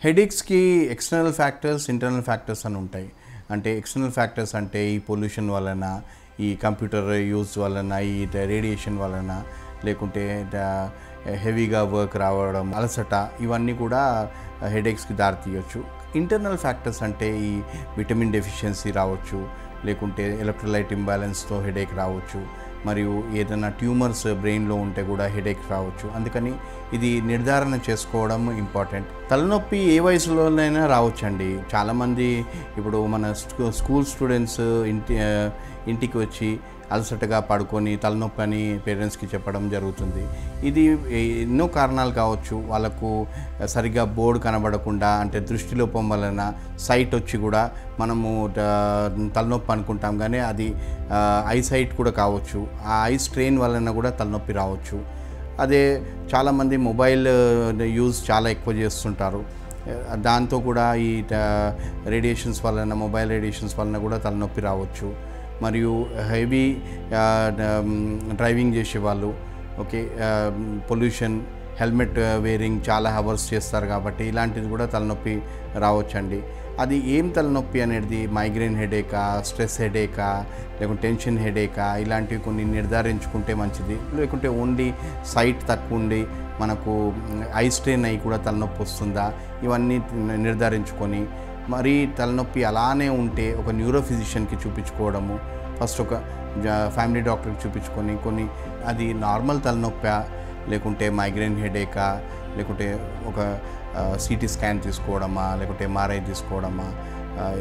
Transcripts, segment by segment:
హెడేక్స్కి external factors, internal factors అని ఉంటాయి. అంటే ఎక్స్టర్నల్ ఫ్యాక్టర్స్ అంటే ఈ పొల్యూషన్ వలన, ఈ కంప్యూటర్ యూజ్ వలన, ఈ రేడియేషన్ వలన, లేకుంటే హెవీగా వర్క్ రావడం, అలసట, ఇవన్నీ కూడా హెడేక్స్కి దారితీయచ్చు. ఇంటర్నల్ ఫ్యాక్టర్స్ అంటే ఈ విటమిన్ డెఫిషియన్సీ రావచ్చు, లేకుంటే ఎలక్ట్రోలైట్ ఇంబ్యాలెన్స్తో హెడేక్ రావచ్చు, మరియు ఏదైనా ట్యూమర్స్ బ్రెయిన్లో ఉంటే కూడా హెడేక్ రావచ్చు. అందుకని ఇది నిర్ధారణ చేసుకోవడం ఇంపార్టెంట్. తలనొప్పి ఏ వయసులోనైనా రావచ్చండి. చాలామంది ఇప్పుడు మన స్కూల్ స్టూడెంట్స్ ఇంటికి వచ్చి అలసటగా పడుకొని తలనొప్పి అని పేరెంట్స్కి చెప్పడం జరుగుతుంది. ఇది ఎన్నో కారణాలు కావచ్చు. వాళ్ళకు సరిగ్గా బోర్డు కనబడకుండా, అంటే దృష్టిలోపం వలన సైట్ వచ్చి కూడా మనము తలనొప్పి అనుకుంటాం, కానీ అది ఐ సైట్ కూడా కావచ్చు. ఆ ఐ స్ట్రెయిన్ వలన కూడా తలనొప్పి రావచ్చు. అదే చాలామంది మొబైల్ యూజ్ చాలా ఎక్కువ చేస్తుంటారు. దాంతో కూడా ఈ రేడియేషన్స్ వలన, మొబైల్ రేడియేషన్స్ వలన కూడా తలనొప్పి రావచ్చు. మరియు హెవీ డ్రైవింగ్ చేసేవాళ్ళు, పొల్యూషన్, హెల్మెట్ వేరింగ్ చాలా అవర్స్ చేస్తారు కాబట్టి ఇలాంటిది కూడా తలనొప్పి రావచ్చండి. అది ఏం తలనొప్పి అనేది మైగ్రేన్ హెడేకా, స్ట్రెస్ హెడేకా, లేకుంటే టెన్షన్ హెడేకా, ఇలాంటివి కొన్ని నిర్ధారించుకుంటే మంచిది. లేకుంటే ఓన్లీ సైట్ తక్కువ ఉండి మనకు ఐ స్ట్రెయిన్ అయ్యి కూడా తలనొప్పి వస్తుందా, ఇవన్నీ నిర్ధారించుకొని, మరి తలనొప్పి అలానే ఉంటే ఒక న్యూరో ఫిజిషియన్కి చూపించుకోవడము, ఫస్ట్ ఒక ఫ్యామిలీ డాక్టర్కి చూపించుకొని కొన్ని అది నార్మల్ తలనొప్పా, లేకుంటే మైగ్రేన్ హెడేకా, లేకుంటే ఒక సిటీ స్కాన్ తీసుకోవడమా, లేకుంటే ఎంఆర్ఐ తీసుకోవడమా,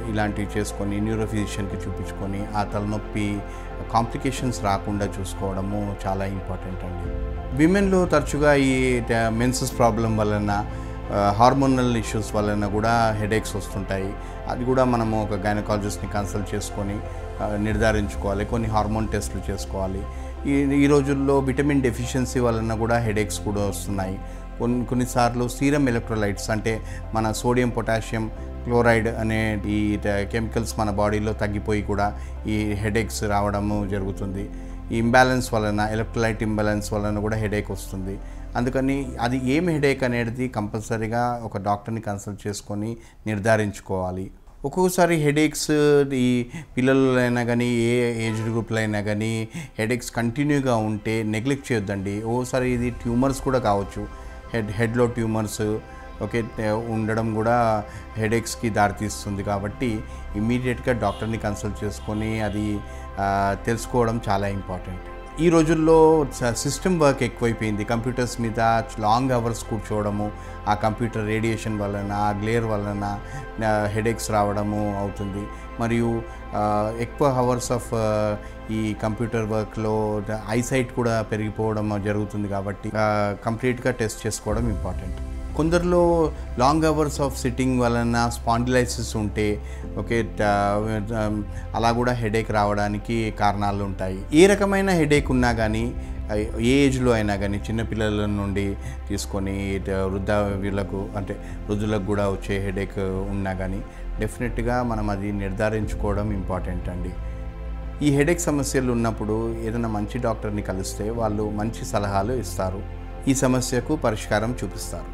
ఇలాంటివి చేసుకొని న్యూరో ఫిజిషియన్కి చూపించుకొని ఆ తలనొప్పి కాంప్లికేషన్స్ రాకుండా చూసుకోవడము చాలా ఇంపార్టెంట్ అండి. విమెన్లో తరచుగా ఈ మెన్సెస్ ప్రాబ్లం వలన, హార్మోనల్ ఇష్యూస్ వలన కూడా హెడేక్స్ వస్తుంటాయి. అది కూడా మనము ఒక గైనకాలజిస్ట్ని కన్సల్ట్ చేసుకొని నిర్ధారించుకోవాలి. కొన్ని హార్మోన్ టెస్టులు చేసుకోవాలి. ఈ రోజుల్లో విటమిన్ డెఫిషియన్సీ వలన కూడా హెడేక్స్ కూడా వస్తున్నాయి. కొన్నిసార్లు సీరం ఎలక్ట్రోలైట్స్, అంటే మన సోడియం, పొటాషియం, క్లోరైడ్ అనే ఈ కెమికల్స్ మన బాడీలో తగ్గిపోయి కూడా ఈ హెడేక్స్ రావడము జరుగుతుంది. ఈ ఇంబ్యాలెన్స్ వలన, ఎలక్ట్రోలైట్ ఇంబ్యాలెన్స్ వలన కూడా హెడేక్ వస్తుంది. అందుకని అది ఏం హెడేక్ అనేది కంపల్సరీగా ఒక డాక్టర్ని కన్సల్ట్ చేసుకొని నిర్ధారించుకోవాలి. ఒక్కొక్కసారి హెడేక్స్ ఈ పిల్లలు అయినా కానీ, ఏ ఏజ్ గ్రూప్లో అయినా కానీ హెడేక్స్ కంటిన్యూగా ఉంటే నెగ్లెక్ట్ చేయొద్దండి. ఓసారి ఇది ట్యూమర్స్ కూడా కావచ్చు. హెడ్లో ట్యూమర్స్ ఉండడం కూడా హెడేక్స్కి దారితీస్తుంది. కాబట్టి ఇమీడియట్గా డాక్టర్ని కన్సల్ట్ చేసుకొని అది తెలుసుకోవడం చాలా ఇంపార్టెంట్. ఈ రోజుల్లో సిస్టమ్ వర్క్ ఎక్కువైపోయింది. కంప్యూటర్స్ మీద లాంగ్ అవర్స్ కూర్చోవడము, ఆ కంప్యూటర్ రేడియేషన్ వలన, ఆ గ్లేర్ వలన హెడేక్స్ రావడము అవుతుంది. మరియు ఎక్కువ అవర్స్ ఆఫ్ ఈ కంప్యూటర్ వర్క్లో ఐసైట్ కూడా పెరిగిపోవడం జరుగుతుంది. కాబట్టి కంప్లీట్గా టెస్ట్ చేసుకోవడం ఇంపార్టెంట్. కొందరిలో లాంగ్ అవర్స్ ఆఫ్ సిట్టింగ్ వలన స్పాండిలైసిస్ ఉంటే అలా కూడా హెడేక్ రావడానికి కారణాలు ఉంటాయి. ఏ రకమైన హెడేక్ ఉన్నా కానీ, ఏ ఏజ్లో అయినా కానీ, చిన్నపిల్లల నుండి తీసుకొని వృద్ధులకు కూడా వచ్చే హెడేక్ ఉన్నా కానీ డెఫినెట్గా మనం అది నిర్ధారించుకోవడం ఇంపార్టెంట్ అండి. ఈ హెడేక్ సమస్యలు ఉన్నప్పుడు ఏదైనా మంచి డాక్టర్ని కలిస్తే వాళ్ళు మంచి సలహాలు ఇస్తారు, ఈ సమస్యకు పరిష్కారం చూపిస్తారు.